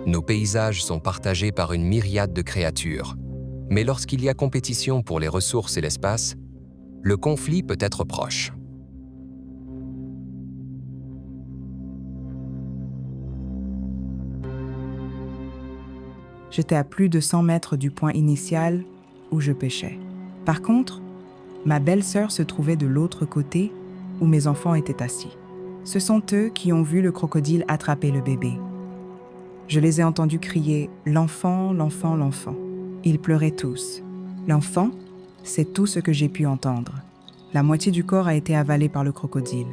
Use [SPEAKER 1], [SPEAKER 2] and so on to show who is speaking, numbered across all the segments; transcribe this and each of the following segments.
[SPEAKER 1] Nos paysages sont partagés par une myriade de créatures. Mais lorsqu'il y a compétition pour les ressources et l'espace, le conflit peut être proche.
[SPEAKER 2] J'étais à plus de 100 mètres du point initial où je pêchais. Par contre, ma belle-sœur se trouvait de l'autre côté où mes enfants étaient assis. Ce sont eux qui ont vu le crocodile attraper le bébé. Je les ai entendus crier « L'enfant, l'enfant, l'enfant ». Ils pleuraient tous. L'enfant, c'est tout ce que j'ai pu entendre. La moitié du corps a été avalé par le crocodile.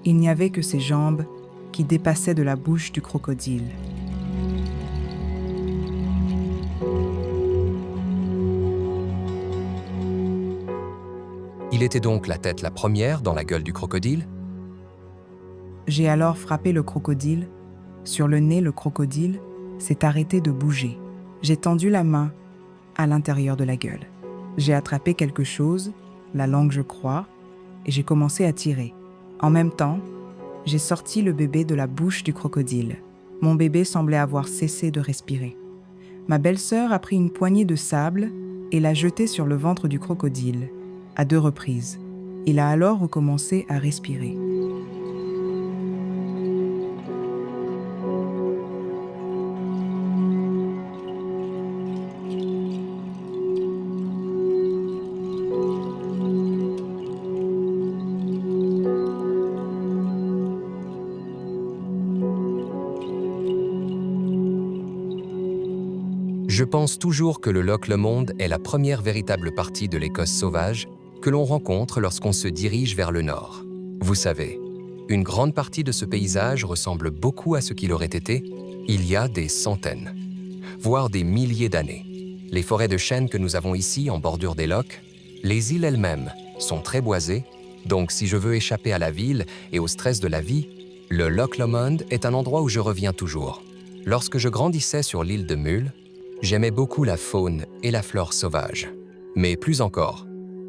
[SPEAKER 2] Il n'y avait que ses jambes qui dépassaient de la bouche du crocodile.
[SPEAKER 1] Il était donc la tête la première dans la gueule du crocodile?
[SPEAKER 2] J'ai alors frappé le crocodile. Sur le nez, le crocodile s'est arrêté de bouger. J'ai tendu la main à l'intérieur de la gueule. J'ai attrapé quelque chose, la langue je crois, et j'ai commencé à tirer. En même temps, j'ai sorti le bébé de la bouche du crocodile. Mon bébé semblait avoir cessé de respirer. Ma belle-sœur a pris une poignée de sable et l'a jetée sur le ventre du crocodile, à 2 reprises. Il a alors recommencé à respirer.
[SPEAKER 1] Je pense toujours que le Loch Lomond est la première véritable partie de l'Écosse sauvage que l'on rencontre lorsqu'on se dirige vers le nord. Vous savez, une grande partie de ce paysage ressemble beaucoup à ce qu'il aurait été il y a des centaines, voire des milliers d'années. Les forêts de chênes que nous avons ici en bordure des lochs, les îles elles-mêmes sont très boisées, donc si je veux échapper à la ville et au stress de la vie, le Loch Lomond est un endroit où je reviens toujours. Lorsque je grandissais sur l'île de Mull, j'aimais beaucoup la faune et la flore sauvage. Mais plus encore,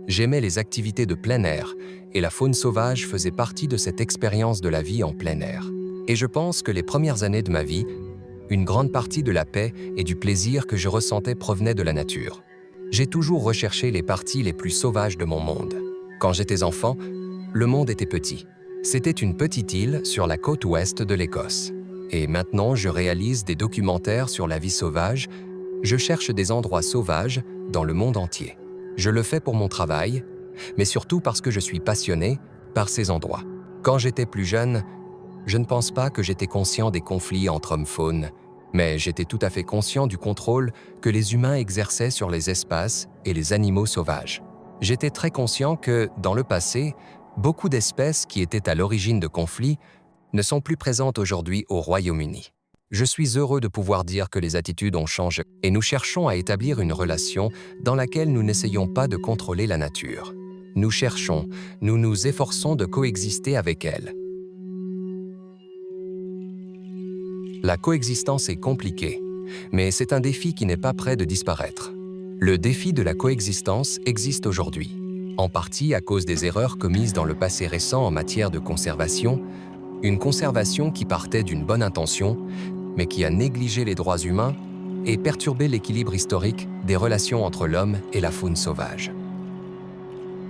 [SPEAKER 1] j'aimais les activités de plein air et la faune sauvage faisait partie de cette expérience de la vie en plein air. Et je pense que les premières années de ma vie, une grande partie de la paix et du plaisir que je ressentais provenait de la nature. J'ai toujours recherché les parties les plus sauvages de mon monde. Quand j'étais enfant, le monde était petit. C'était une petite île sur la côte ouest de l'Écosse. Et maintenant, je réalise des documentaires sur la vie sauvage. Je cherche des endroits sauvages dans le monde entier. Je le fais pour mon travail, mais surtout parce que je suis passionné par ces endroits. Quand j'étais plus jeune, je ne pense pas que j'étais conscient des conflits entre hommes-faunes, mais j'étais tout à fait conscient du contrôle que les humains exerçaient sur les espaces et les animaux sauvages. J'étais très conscient que, dans le passé, beaucoup d'espèces qui étaient à l'origine de conflits ne sont plus présentes aujourd'hui au Royaume-Uni. Je suis heureux de pouvoir dire que les attitudes ont changé et nous cherchons à établir une relation dans laquelle nous n'essayons pas de contrôler la nature. Nous nous efforçons de coexister avec elle. La coexistence est compliquée, mais c'est un défi qui n'est pas près de disparaître. Le défi de la coexistence existe aujourd'hui, en partie à cause des erreurs commises dans le passé récent en matière de conservation, une conservation qui partait d'une bonne intention, mais qui a négligé les droits humains et perturbé l'équilibre historique des relations entre l'homme et la faune sauvage.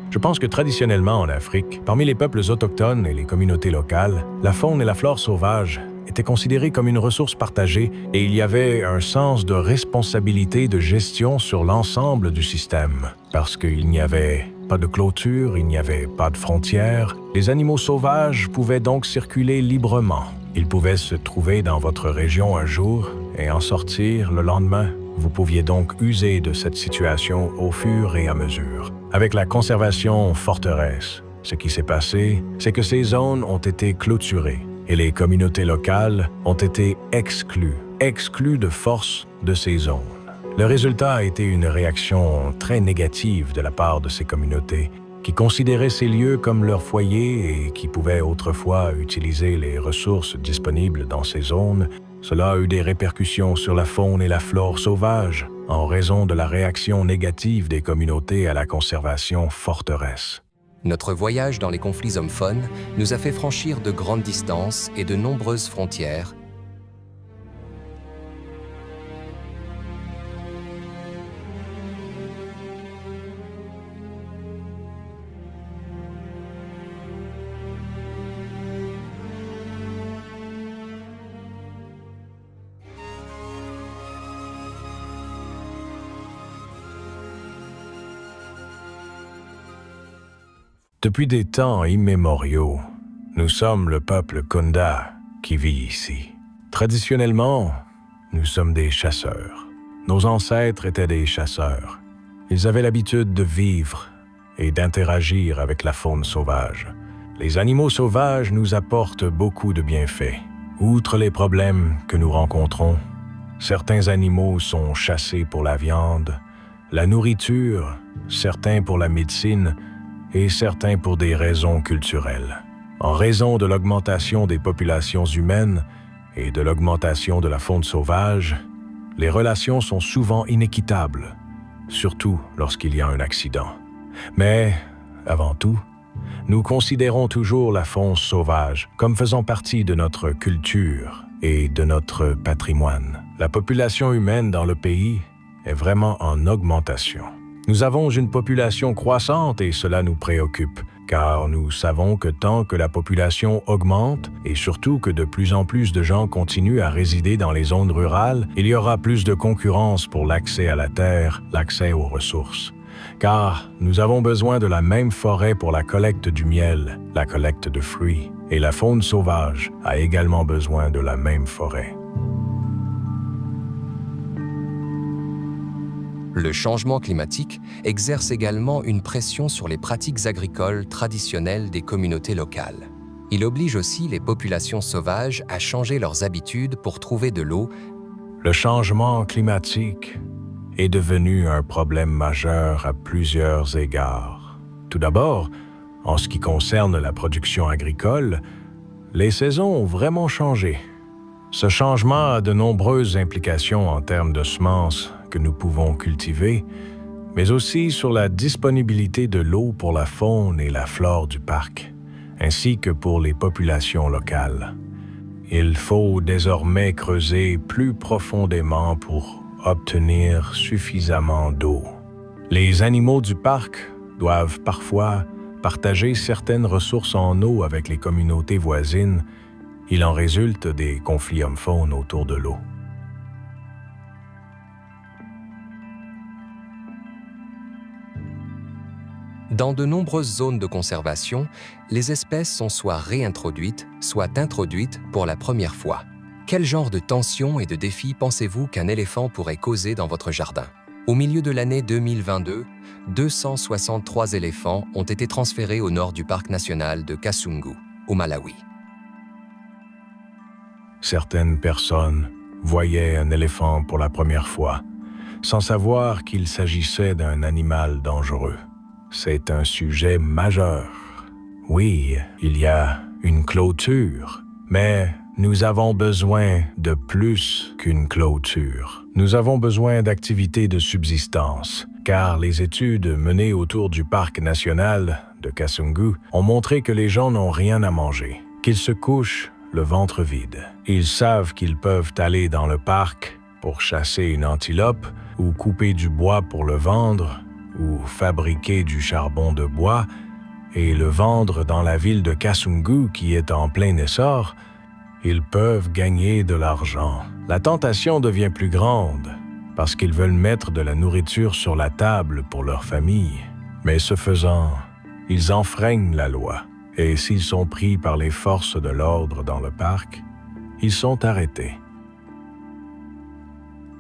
[SPEAKER 3] Je pense que traditionnellement en Afrique, parmi les peuples autochtones et les communautés locales, la faune et la flore sauvage étaient considérées comme une ressource partagée et il y avait un sens de responsabilité de gestion sur l'ensemble du système. Parce qu'il n'y avait pas de clôture, il n'y avait pas de frontières, les animaux sauvages pouvaient donc circuler librement. Ils pouvaient se trouver dans votre région un jour et en sortir le lendemain. Vous pouviez donc user de cette situation au fur et à mesure. Avec la conservation forteresse, ce qui s'est passé, c'est que ces zones ont été clôturées et les communautés locales ont été exclues de force de ces zones. Le résultat a été une réaction très négative de la part de ces communautés qui considéraient ces lieux comme leur foyer et qui pouvaient autrefois utiliser les ressources disponibles dans ces zones. Cela a eu des répercussions sur la faune et la flore sauvage en raison de la réaction négative des communautés à la conservation forteresse.
[SPEAKER 1] Notre voyage dans les conflits hommes-faunes nous a fait franchir de grandes distances et de nombreuses frontières.
[SPEAKER 3] Depuis des temps immémoriaux, nous sommes le peuple Kunda qui vit ici. Traditionnellement, nous sommes des chasseurs. Nos ancêtres étaient des chasseurs. Ils avaient l'habitude de vivre et d'interagir avec la faune sauvage. Les animaux sauvages nous apportent beaucoup de bienfaits. Outre les problèmes que nous rencontrons, certains animaux sont chassés pour la viande, la nourriture, certains pour la médecine et certains pour des raisons culturelles. En raison de l'augmentation des populations humaines et de l'augmentation de la faune sauvage, les relations sont souvent inéquitables, surtout lorsqu'il y a un accident. Mais, avant tout, nous considérons toujours la faune sauvage comme faisant partie de notre culture et de notre patrimoine. La population humaine dans le pays est vraiment en augmentation. Nous avons une population croissante et cela nous préoccupe, car nous savons que tant que la population augmente et surtout que de plus en plus de gens continuent à résider dans les zones rurales, il y aura plus de concurrence pour l'accès à la terre, l'accès aux ressources. Car nous avons besoin de la même forêt pour la collecte du miel, la collecte de fruits, et la faune sauvage a également besoin de la même forêt.
[SPEAKER 1] Le changement climatique exerce également une pression sur les pratiques agricoles traditionnelles des communautés locales. Il oblige aussi les populations sauvages à changer leurs habitudes pour trouver de l'eau.
[SPEAKER 3] Le changement climatique est devenu un problème majeur à plusieurs égards. Tout d'abord, en ce qui concerne la production agricole, les saisons ont vraiment changé. Ce changement a de nombreuses implications en termes de semences que nous pouvons cultiver, mais aussi sur la disponibilité de l'eau pour la faune et la flore du parc, ainsi que pour les populations locales. Il faut désormais creuser plus profondément pour obtenir suffisamment d'eau. Les animaux du parc doivent parfois partager certaines ressources en eau avec les communautés voisines. Il en résulte des conflits hommes-faune autour de l'eau.
[SPEAKER 1] Dans de nombreuses zones de conservation, les espèces sont soit réintroduites, soit introduites pour la première fois. Quel genre de tensions et de défis pensez-vous qu'un éléphant pourrait causer dans votre jardin? Au milieu de l'année 2022, 263 éléphants ont été transférés au nord du parc national de Kasungu, au Malawi.
[SPEAKER 3] Certaines personnes voyaient un éléphant pour la première fois, sans savoir qu'il s'agissait d'un animal dangereux. C'est un sujet majeur. Oui, il y a une clôture, mais nous avons besoin de plus qu'une clôture. Nous avons besoin d'activités de subsistance, car les études menées autour du parc national de Kasungu ont montré que les gens n'ont rien à manger, qu'ils se couchent le ventre vide. Ils savent qu'ils peuvent aller dans le parc pour chasser une antilope ou couper du bois pour le vendre ou fabriquer du charbon de bois et le vendre dans la ville de Kasungu qui est en plein essor. Ils peuvent gagner de l'argent. La tentation devient plus grande parce qu'ils veulent mettre de la nourriture sur la table pour leur famille. Mais ce faisant, ils enfreignent la loi. Et s'ils sont pris par les forces de l'ordre dans le parc, ils sont arrêtés.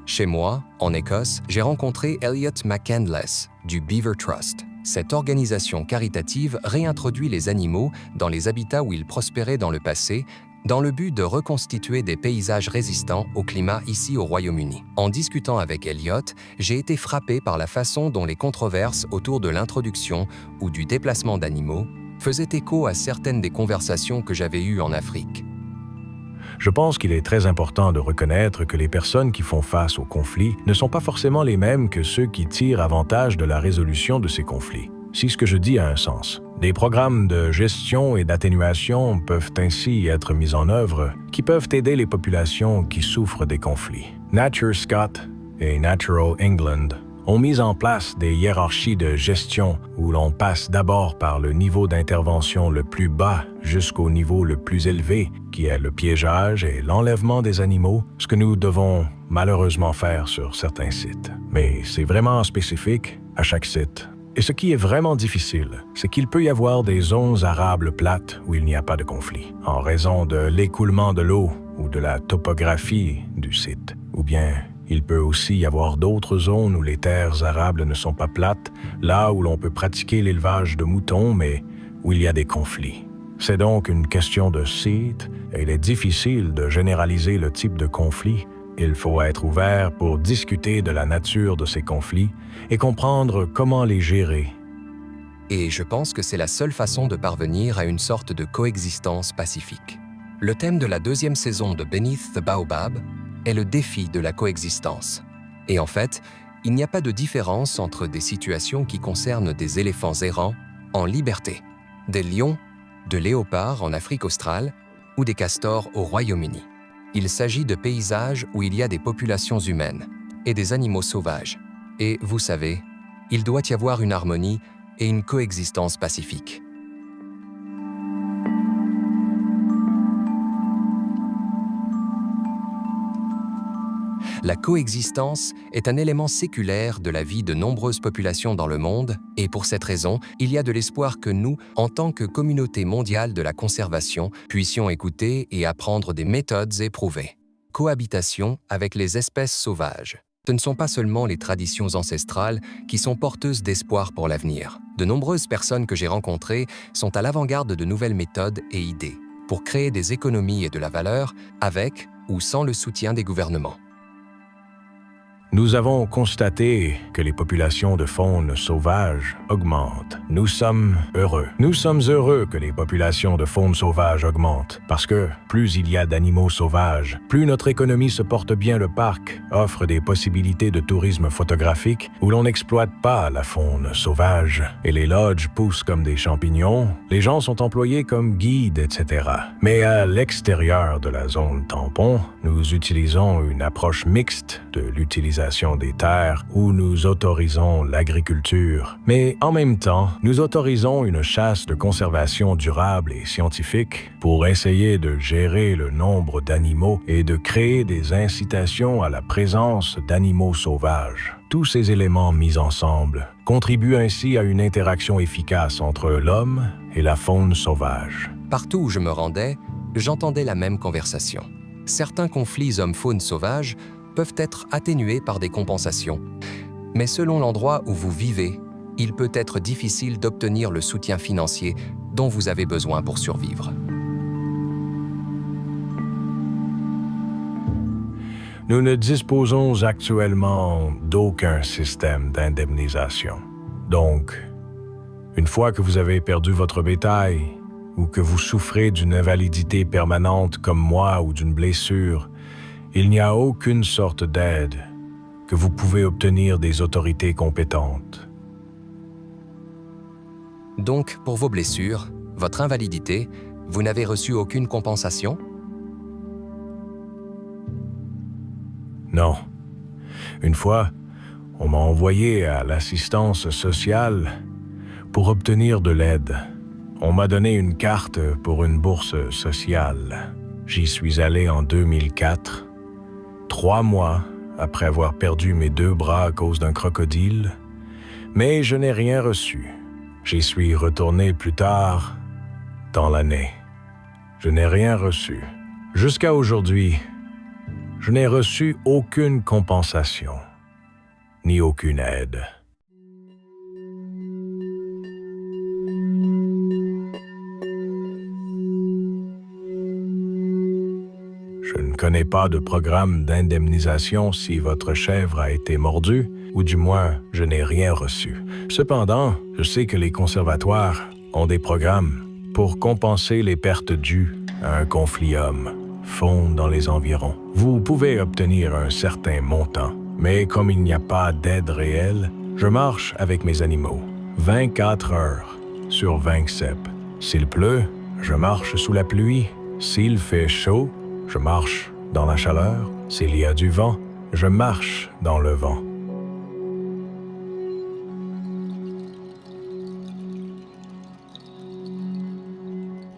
[SPEAKER 1] Chez moi, en Écosse, j'ai rencontré Elliot McCandless du Beaver Trust. Cette organisation caritative réintroduit les animaux dans les habitats où ils prospéraient dans le passé, dans le but de reconstituer des paysages résistants au climat ici au Royaume-Uni. En discutant avec Elliot, j'ai été frappé par la façon dont les controverses autour de l'introduction ou du déplacement d'animaux faisaient écho à certaines des conversations que j'avais eues en Afrique.
[SPEAKER 3] Je pense qu'il est très important de reconnaître que les personnes qui font face aux conflits ne sont pas forcément les mêmes que ceux qui tirent avantage de la résolution de ces conflits. Si ce que je dis a un sens. Des programmes de gestion et d'atténuation peuvent ainsi être mis en œuvre qui peuvent aider les populations qui souffrent des conflits. Nature Scott et Natural England ont mis en place des hiérarchies de gestion où l'on passe d'abord par le niveau d'intervention le plus bas jusqu'au niveau le plus élevé, qui est le piégeage et l'enlèvement des animaux, ce que nous devons malheureusement faire sur certains sites. Mais c'est vraiment spécifique à chaque site. Et ce qui est vraiment difficile, c'est qu'il peut y avoir des zones arables plates où il n'y a pas de conflit, en raison de l'écoulement de l'eau ou de la topographie du site. Ou bien, il peut aussi y avoir d'autres zones où les terres arables ne sont pas plates, là où l'on peut pratiquer l'élevage de moutons, mais où il y a des conflits. C'est donc une question de site, et il est difficile de généraliser le type de conflit. Il faut être ouvert pour discuter de la nature de ces conflits et comprendre comment les gérer.
[SPEAKER 1] Et je pense que c'est la seule façon de parvenir à une sorte de coexistence pacifique. Le thème de la 2e saison de Beneath the Baobab est le défi de la coexistence. Et en fait, il n'y a pas de différence entre des situations qui concernent des éléphants errants en liberté, des lions, de léopards en Afrique australe ou des castors au Royaume-Uni. Il s'agit de paysages où il y a des populations humaines et des animaux sauvages. Et vous savez, il doit y avoir une harmonie et une coexistence pacifique. La coexistence est un élément séculaire de la vie de nombreuses populations dans le monde et pour cette raison, il y a de l'espoir que nous, en tant que communauté mondiale de la conservation, puissions écouter et apprendre des méthodes éprouvées. Cohabitation avec les espèces sauvages. Ce ne sont pas seulement les traditions ancestrales qui sont porteuses d'espoir pour l'avenir. De nombreuses personnes que j'ai rencontrées sont à l'avant-garde de nouvelles méthodes et idées pour créer des économies et de la valeur avec ou sans le soutien des gouvernements.
[SPEAKER 3] Nous avons constaté que les populations de faune sauvage augmentent. Nous sommes heureux. Nous sommes heureux que les populations de faune sauvage augmentent, parce que plus il y a d'animaux sauvages, plus notre économie se porte bien. Le parc offre des possibilités de tourisme photographique où l'on n'exploite pas la faune sauvage. Et les lodges poussent comme des champignons, les gens sont employés comme guides, etc. Mais à l'extérieur de la zone tampon, nous utilisons une approche mixte de l'utilisation des terres où nous autorisons l'agriculture. Mais en même temps, nous autorisons une chasse de conservation durable et scientifique pour essayer de gérer le nombre d'animaux et de créer des incitations à la présence d'animaux sauvages. Tous ces éléments mis ensemble contribuent ainsi à une interaction efficace entre l'homme et la faune sauvage.
[SPEAKER 1] Partout où je me rendais, j'entendais la même conversation. Certains conflits hommes-faune sauvages peuvent être atténués par des compensations. Mais selon l'endroit où vous vivez, il peut être difficile d'obtenir le soutien financier dont vous avez besoin pour survivre.
[SPEAKER 3] Nous ne disposons actuellement d'aucun système d'indemnisation. Donc, une fois que vous avez perdu votre bétail ou que vous souffrez d'une invalidité permanente comme moi ou d'une blessure, il n'y a aucune sorte d'aide que vous pouvez obtenir des autorités compétentes.
[SPEAKER 1] Donc, pour vos blessures, votre invalidité, vous n'avez reçu aucune compensation?
[SPEAKER 3] Non. Une fois, on m'a envoyé à l'assistance sociale pour obtenir de l'aide. On m'a donné une carte pour une bourse sociale. J'y suis allé en 2004. 3 mois après avoir perdu mes 2 bras à cause d'un crocodile, mais je n'ai rien reçu. J'y suis retourné plus tard dans l'année. Je n'ai rien reçu. Jusqu'à aujourd'hui, je n'ai reçu aucune compensation, ni aucune aide. Je ne connais pas de programme d'indemnisation si votre chèvre a été mordue, ou du moins, je n'ai rien reçu. Cependant, je sais que les conservatoires ont des programmes pour compenser les pertes dues à un conflit homme-faune dans les environs. Vous pouvez obtenir un certain montant, mais comme il n'y a pas d'aide réelle, je marche avec mes animaux 24 heures sur 27. S'il pleut, je marche sous la pluie. S'il fait chaud, je marche dans la chaleur. S'il y a du vent, je marche dans le vent.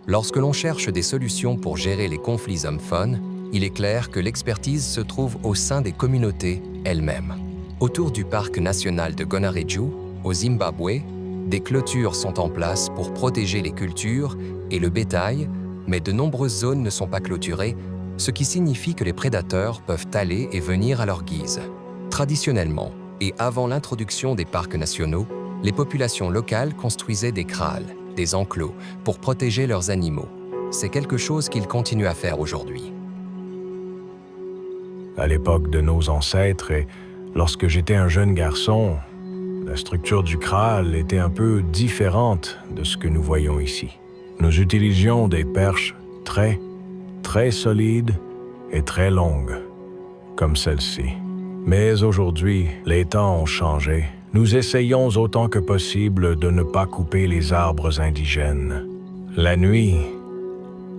[SPEAKER 1] Lorsque l'on cherche des solutions pour gérer les conflits hommes-faune, il est clair que l'expertise se trouve au sein des communautés elles-mêmes. Autour du parc national de Gonarezhou, Au Zimbabwe, des clôtures sont en place pour protéger les cultures et le bétail, mais de nombreuses zones ne sont pas clôturées, ce qui signifie que les prédateurs peuvent aller et venir à leur guise. Traditionnellement, et avant l'introduction des parcs nationaux, les populations locales construisaient des kraals, des enclos, pour protéger leurs animaux. C'est quelque chose qu'ils continuent à faire aujourd'hui.
[SPEAKER 3] À l'époque de nos ancêtres et lorsque j'étais un jeune garçon, la structure du kraal était un peu différente de ce que nous voyons ici. Nous utilisions des perches très solides et très longues, comme celle-ci. Mais aujourd'hui, les temps ont changé. Nous essayons autant que possible de ne pas couper les arbres indigènes. La nuit,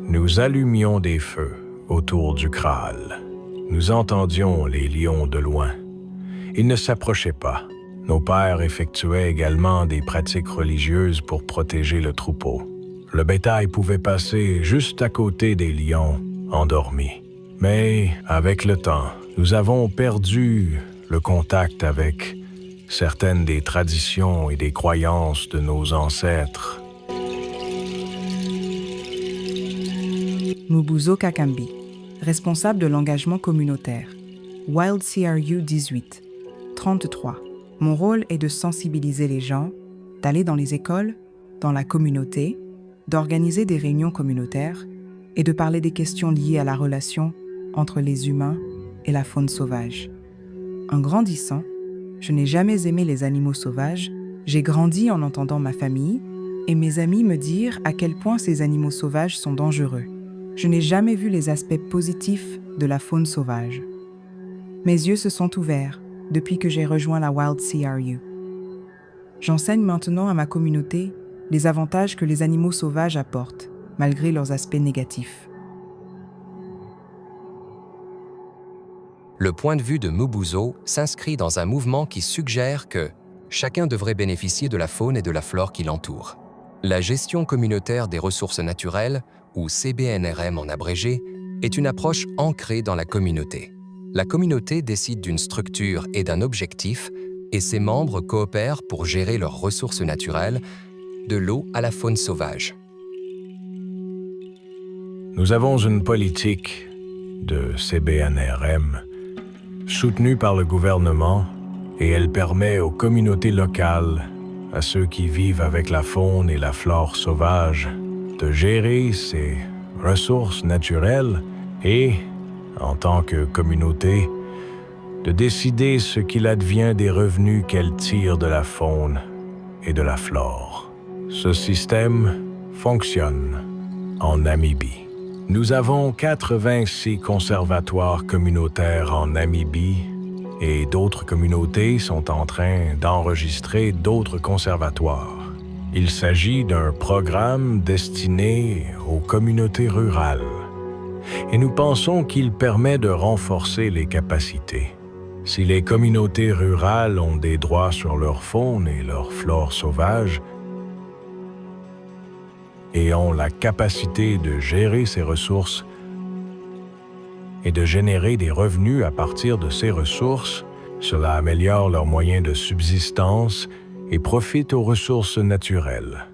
[SPEAKER 3] nous allumions des feux autour du kraal. Nous entendions les lions de loin. Ils ne s'approchaient pas. Nos pères effectuaient également des pratiques religieuses pour protéger le troupeau. Le bétail pouvait passer juste à côté des lions endormis. Mais avec le temps, nous avons perdu le contact avec certaines des traditions et des croyances de nos ancêtres.
[SPEAKER 2] Mubuzo Kakambi, responsable de l'engagement communautaire. Wild CRU 18, 33. Mon rôle est de sensibiliser les gens, d'aller dans les écoles, dans la communauté, d'organiser des réunions communautaires et de parler des questions liées à la relation entre les humains et la faune sauvage. En grandissant, je n'ai jamais aimé les animaux sauvages, j'ai grandi en entendant ma famille et mes amis me dire à quel point ces animaux sauvages sont dangereux. Je n'ai jamais vu les aspects positifs de la faune sauvage. Mes yeux se sont ouverts depuis que j'ai rejoint la Wild CRU. J'enseigne maintenant à ma communauté les avantages que les animaux sauvages apportent, malgré leurs aspects négatifs.
[SPEAKER 1] Le point de vue de Mubuzo s'inscrit dans un mouvement qui suggère que chacun devrait bénéficier de la faune et de la flore qui l'entoure. La gestion communautaire des ressources naturelles, ou CBNRM en abrégé, est une approche ancrée dans la communauté. La communauté décide d'une structure et d'un objectif, et ses membres coopèrent pour gérer leurs ressources naturelles, de l'eau à la faune sauvage.
[SPEAKER 3] Nous avons une politique de CBNRM soutenue par le gouvernement et elle permet aux communautés locales, à ceux qui vivent avec la faune et la flore sauvage, de gérer ces ressources naturelles et, en tant que communauté, de décider ce qu'il advient des revenus qu'elle tire de la faune et de la flore. Ce système fonctionne en Namibie. Nous avons 86 conservatoires communautaires en Namibie et d'autres communautés sont en train d'enregistrer d'autres conservatoires. Il s'agit d'un programme destiné aux communautés rurales et nous pensons qu'il permet de renforcer les capacités. Si les communautés rurales ont des droits sur leur faune et leur flore sauvage et ont la capacité de gérer ces ressources et de générer des revenus à partir de ces ressources, cela améliore leurs moyens de subsistance et profite aux ressources naturelles.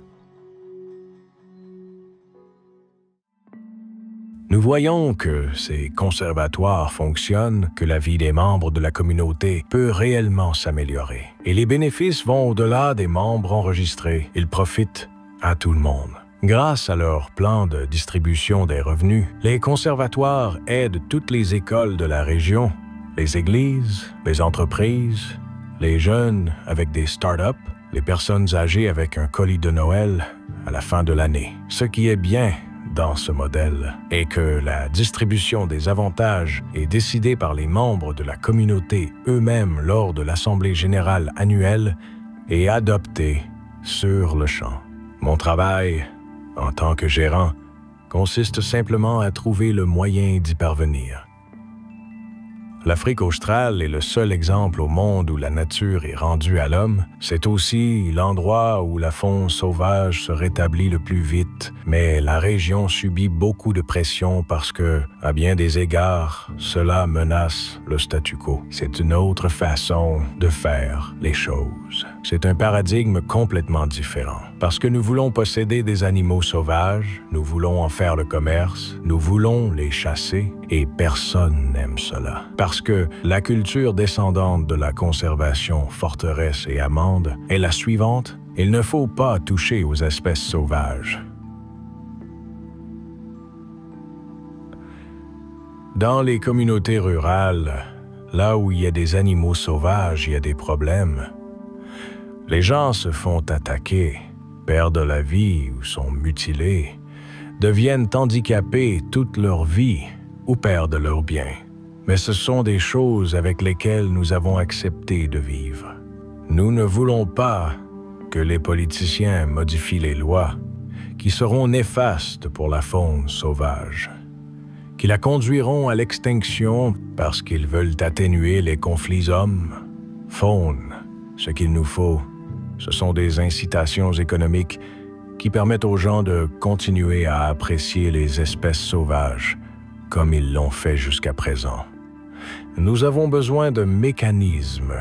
[SPEAKER 3] Nous voyons que ces conservatoires fonctionnent, que la vie des membres de la communauté peut réellement s'améliorer. Et les bénéfices vont au-delà des membres enregistrés. Ils profitent à tout le monde. Grâce à leur plan de distribution des revenus, les conservatoires aident toutes les écoles de la région, les églises, les entreprises, les jeunes avec des start-up, les personnes âgées avec un colis de Noël à la fin de l'année. Ce qui est bien dans ce modèle est que la distribution des avantages est décidée par les membres de la communauté eux-mêmes lors de l'Assemblée générale annuelle et adoptée sur le champ. Mon travail, en tant que gérant, consiste simplement à trouver le moyen d'y parvenir. L'Afrique australe est le seul exemple au monde où la nature est rendue à l'homme. C'est aussi l'endroit où la faune sauvage se rétablit le plus vite. Mais la région subit beaucoup de pression parce que, à bien des égards, cela menace le statu quo. C'est une autre façon de faire les choses. C'est un paradigme complètement différent. Parce que nous voulons posséder des animaux sauvages, nous voulons en faire le commerce, nous voulons les chasser, et personne n'aime cela. Parce que la culture descendante de la conservation forteresse et amande est la suivante: il ne faut pas toucher aux espèces sauvages. Dans les communautés rurales, là où il y a des animaux sauvages, il y a des problèmes. Les gens se font attaquer, perdent la vie ou sont mutilés, deviennent handicapés toute leur vie ou perdent leurs biens. Mais ce sont des choses avec lesquelles nous avons accepté de vivre. Nous ne voulons pas que les politiciens modifient les lois qui seront néfastes pour la faune sauvage, qui la conduiront à l'extinction parce qu'ils veulent atténuer les conflits hommes-faune. Ce qu'il nous faut, ce sont des incitations économiques qui permettent aux gens de continuer à apprécier les espèces sauvages comme ils l'ont fait jusqu'à présent. Nous avons besoin de mécanismes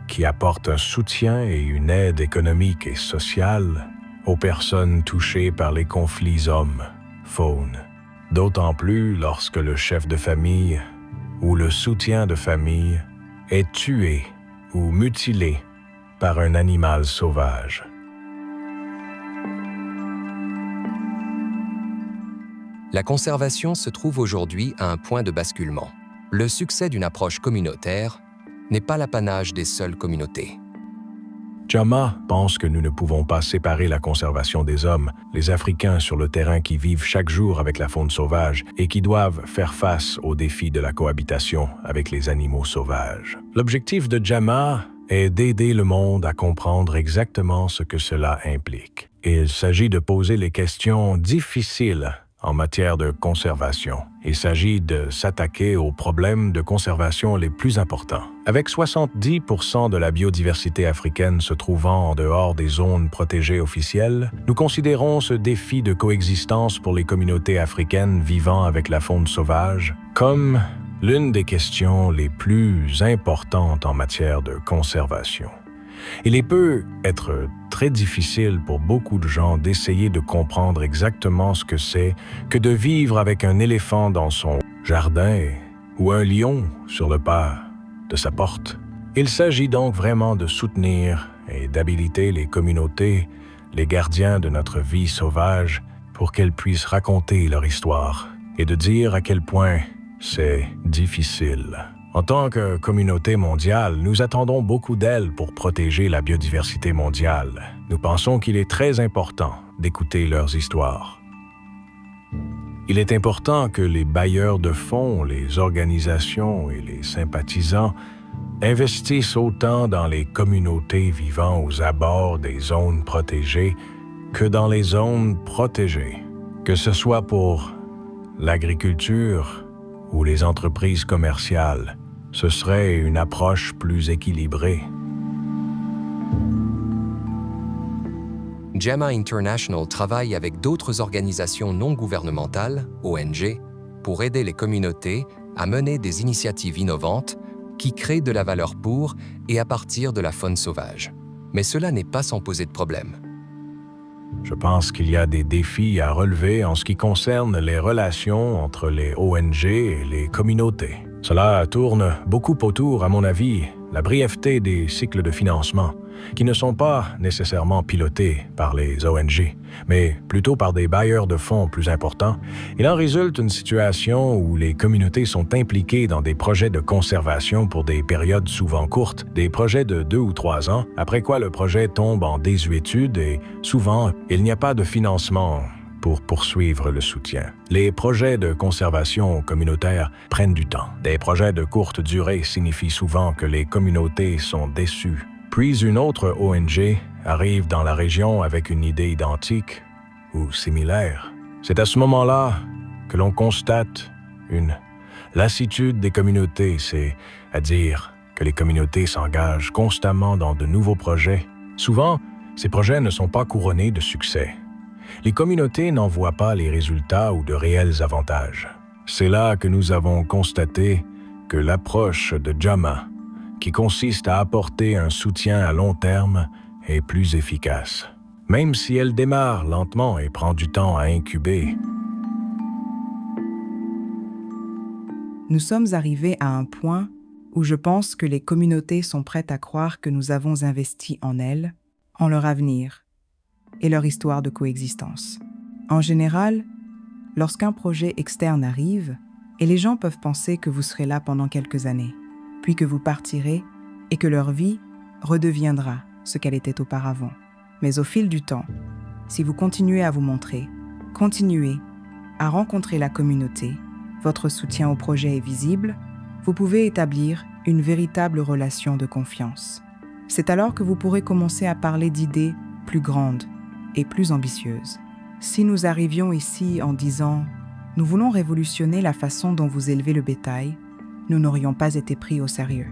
[SPEAKER 3] qui apportent un soutien et une aide économique et sociale aux personnes touchées par les conflits hommes-faune. D'autant plus lorsque le chef de famille ou le soutien de famille est tué ou mutilé par un animal sauvage.
[SPEAKER 1] La conservation se trouve aujourd'hui à un point de basculement. Le succès d'une approche communautaire n'est pas l'apanage des seules communautés.
[SPEAKER 3] Jama pense que nous ne pouvons pas séparer la conservation des hommes, les Africains sur le terrain qui vivent chaque jour avec la faune sauvage et qui doivent faire face aux défis de la cohabitation avec les animaux sauvages. L'objectif de Jama est d'aider le monde à comprendre exactement ce que cela implique. Il s'agit de poser les questions difficiles en matière de conservation. Il s'agit de s'attaquer aux problèmes de conservation les plus importants. Avec 70% de la biodiversité africaine se trouvant en dehors des zones protégées officielles, nous considérons ce défi de coexistence pour les communautés africaines vivant avec la faune sauvage comme l'une des questions les plus importantes en matière de conservation. Il peut être très difficile pour beaucoup de gens d'essayer de comprendre exactement ce que c'est que de vivre avec un éléphant dans son jardin ou un lion sur le pas de sa porte. Il s'agit donc vraiment de soutenir et d'habiliter les communautés, les gardiens de notre vie sauvage, pour qu'elles puissent raconter leur histoire et de dire à quel point c'est difficile. En tant que communauté mondiale, nous attendons beaucoup d'elles pour protéger la biodiversité mondiale. Nous pensons qu'il est très important d'écouter leurs histoires. Il est important que les bailleurs de fonds, les organisations et les sympathisants investissent autant dans les communautés vivant aux abords des zones protégées que dans les zones protégées, que ce soit pour l'agriculture ou les entreprises commerciales. Ce serait une approche plus équilibrée.
[SPEAKER 1] Jama International travaille avec d'autres organisations non gouvernementales, ONG, pour aider les communautés à mener des initiatives innovantes qui créent de la valeur pour et à partir de la faune sauvage. Mais cela n'est pas sans poser de problème.
[SPEAKER 3] Je pense qu'il y a des défis à relever en ce qui concerne les relations entre les ONG et les communautés. Cela tourne beaucoup autour, à mon avis, la brièveté des cycles de financement, qui ne sont pas nécessairement pilotés par les ONG, mais plutôt par des bailleurs de fonds plus importants. Il en résulte une situation où les communautés sont impliquées dans des projets de conservation pour des périodes souvent courtes, des projets de 2 ou 3 ans, après quoi le projet tombe en désuétude et souvent, il n'y a pas de financement pour poursuivre le soutien. Les projets de conservation communautaire prennent du temps. Des projets de courte durée signifient souvent que les communautés sont déçues. Puis une autre ONG arrive dans la région avec une idée identique ou similaire. C'est à ce moment-là que l'on constate une Lassitude des communautés, c'est à dire que les communautés s'engagent constamment dans de nouveaux projets. Souvent, ces projets ne sont pas couronnés de succès. Les communautés n'en voient pas les résultats ou de réels avantages. C'est là que nous avons constaté que l'approche de Jama, qui consiste à apporter un soutien à long terme, est plus efficace. Même si elle démarre lentement et prend du temps à incuber.
[SPEAKER 2] Nous sommes arrivés à un point où je pense que les communautés sont prêtes à croire que nous avons investi en elles, en leur avenir et leur histoire de coexistence. En général, lorsqu'un projet externe arrive, et les gens peuvent penser que vous serez là pendant quelques années, puis que vous partirez et que leur vie redeviendra ce qu'elle était auparavant. Mais au fil du temps, si vous continuez à vous montrer, continuez à rencontrer la communauté, votre soutien au projet est visible, vous pouvez établir une véritable relation de confiance. C'est alors que vous pourrez commencer à parler d'idées plus grandes et plus ambitieuses. Si nous arrivions ici en disant « Nous voulons révolutionner la façon dont vous élevez le bétail », nous n'aurions pas été pris au sérieux.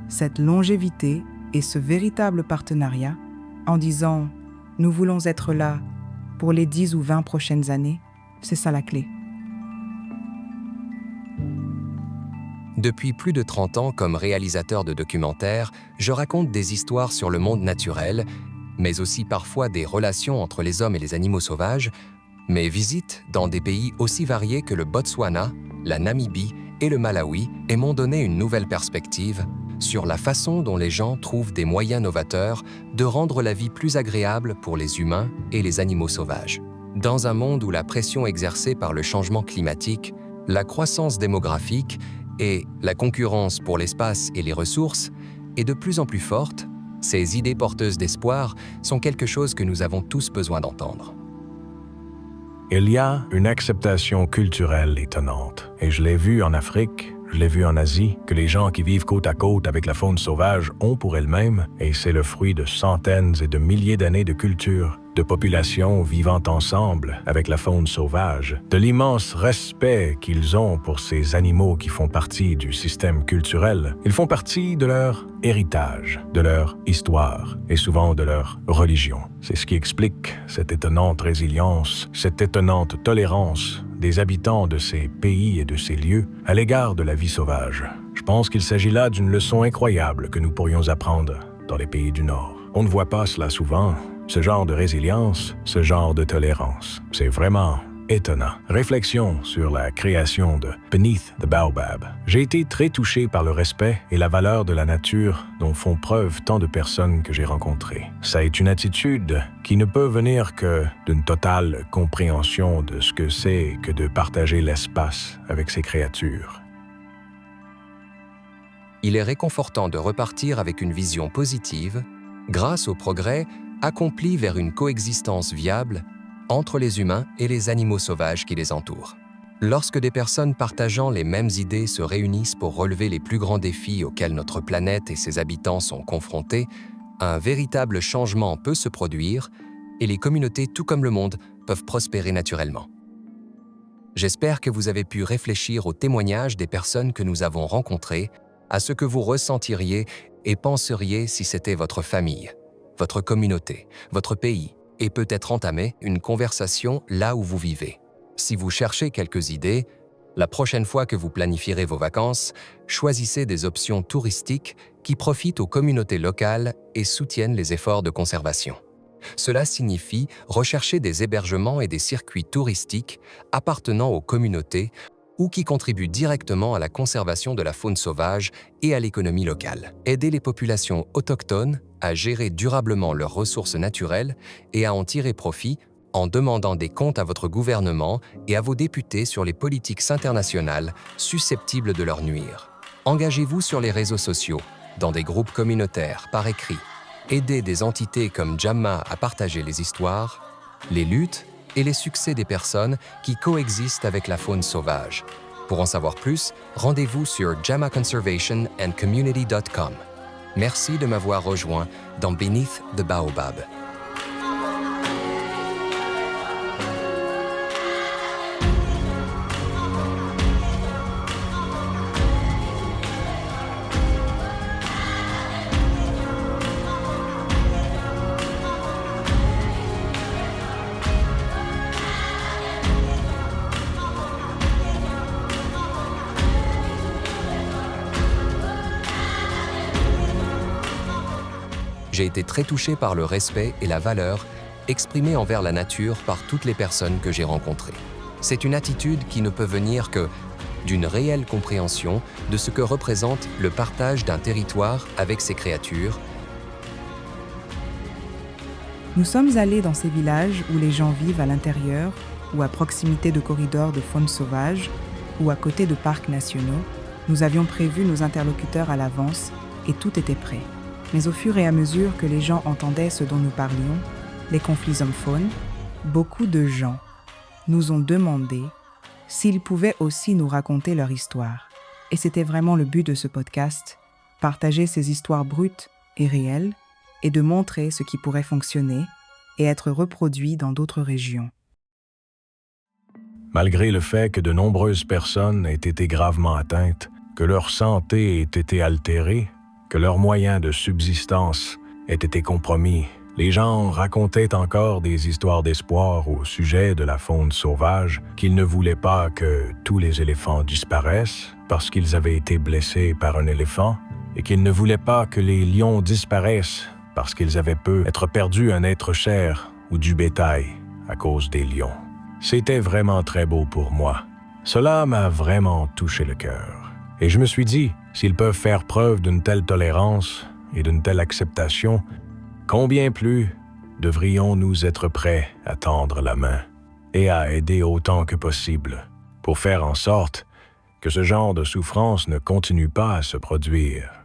[SPEAKER 2] Cette longévité et ce véritable partenariat, en disant « Nous voulons être là pour les 10 ou 20 prochaines années », c'est ça la clé.
[SPEAKER 1] Depuis plus de 30 ans comme réalisateur de documentaires, je raconte des histoires sur le monde naturel, mais aussi parfois des relations entre les hommes et les animaux sauvages. Mes visites dans des pays aussi variés que le Botswana, la Namibie et le Malawi m'ont donné une nouvelle perspective sur la façon dont les gens trouvent des moyens novateurs de rendre la vie plus agréable pour les humains et les animaux sauvages. Dans un monde où la pression exercée par le changement climatique, la croissance démographique et la concurrence pour l'espace et les ressources est de plus en plus forte, ces idées porteuses d'espoir sont quelque chose que nous avons tous besoin d'entendre.
[SPEAKER 3] Il y a une acceptation culturelle étonnante, et je l'ai vu en Afrique, je l'ai vu en Asie, que les gens qui vivent côte à côte avec la faune sauvage ont pour elles-mêmes, et c'est le fruit de centaines et de milliers d'années de culture, de populations vivant ensemble avec la faune sauvage, de l'immense respect qu'ils ont pour ces animaux qui font partie du système culturel. Ils font partie de leur héritage, de leur histoire et souvent de leur religion. C'est ce qui explique cette étonnante résilience, cette étonnante tolérance des habitants de ces pays et de ces lieux à l'égard de la vie sauvage. Je pense qu'il s'agit là d'une leçon incroyable que nous pourrions apprendre dans les pays du Nord. On ne voit pas cela souvent, ce genre de résilience, ce genre de tolérance. C'est vraiment étonnant. Réflexion sur la création de Beneath the Baobab. J'ai été très touché par le respect et la valeur de la nature dont font preuve tant de personnes que j'ai rencontrées. Ça est une attitude qui ne peut venir que d'une totale compréhension de ce que c'est que de partager l'espace avec ces créatures.
[SPEAKER 1] Il est réconfortant de repartir avec une vision positive, grâce au progrès accompli vers une coexistence viable entre les humains et les animaux sauvages qui les entourent. Lorsque des personnes partageant les mêmes idées se réunissent pour relever les plus grands défis auxquels notre planète et ses habitants sont confrontés, un véritable changement peut se produire et les communautés, tout comme le monde, peuvent prospérer naturellement. J'espère que vous avez pu réfléchir aux témoignages des personnes que nous avons rencontrées, à ce que vous ressentiriez et penseriez si c'était votre famille, votre communauté, votre pays, et peut-être entamer une conversation là où vous vivez. Si vous cherchez quelques idées, la prochaine fois que vous planifierez vos vacances, choisissez des options touristiques qui profitent aux communautés locales et soutiennent les efforts de conservation. Cela signifie rechercher des hébergements et des circuits touristiques appartenant aux communautés ou qui contribuent directement à la conservation de la faune sauvage et à l'économie locale. Aider les populations autochtones à gérer durablement leurs ressources naturelles et à en tirer profit en demandant des comptes à votre gouvernement et à vos députés sur les politiques internationales susceptibles de leur nuire. Engagez-vous sur les réseaux sociaux, dans des groupes communautaires, par écrit. Aidez des entités comme Jama à partager les histoires, les luttes et les succès des personnes qui coexistent avec la faune sauvage. Pour en savoir plus, rendez-vous sur jamaconservationandcommunity.com. Merci de m'avoir rejoint dans Beneath the Baobab. J'ai été très touché par le respect et la valeur exprimés envers la nature par toutes les personnes que j'ai rencontrées. C'est une attitude qui ne peut venir que d'une réelle compréhension de ce que représente le partage d'un territoire avec ses créatures.
[SPEAKER 2] Nous sommes allés dans ces villages où les gens vivent à l'intérieur ou à proximité de corridors de faune sauvage ou à côté de parcs nationaux. Nous avions prévu nos interlocuteurs à l'avance et tout était prêt. Mais au fur et à mesure que les gens entendaient ce dont nous parlions, les conflits hommes-faune, beaucoup de gens nous ont demandé s'ils pouvaient aussi nous raconter leur histoire. Et c'était vraiment le but de ce podcast, partager ces histoires brutes et réelles et de montrer ce qui pourrait fonctionner et être reproduit dans d'autres régions.
[SPEAKER 3] Malgré le fait que de nombreuses personnes aient été gravement atteintes, que leur santé ait été altérée, que leurs moyens de subsistance aient été compromis, les gens racontaient encore des histoires d'espoir au sujet de la faune sauvage, qu'ils ne voulaient pas que tous les éléphants disparaissent parce qu'ils avaient été blessés par un éléphant, et qu'ils ne voulaient pas que les lions disparaissent parce qu'ils avaient peu être perdu un être cher ou du bétail à cause des lions. C'était vraiment très beau pour moi. Cela m'a vraiment touché le cœur. Et je me suis dit, s'ils peuvent faire preuve d'une telle tolérance et d'une telle acceptation, combien plus devrions-nous être prêts à tendre la main et à aider autant que possible pour faire en sorte que ce genre de souffrance ne continue pas à se produire.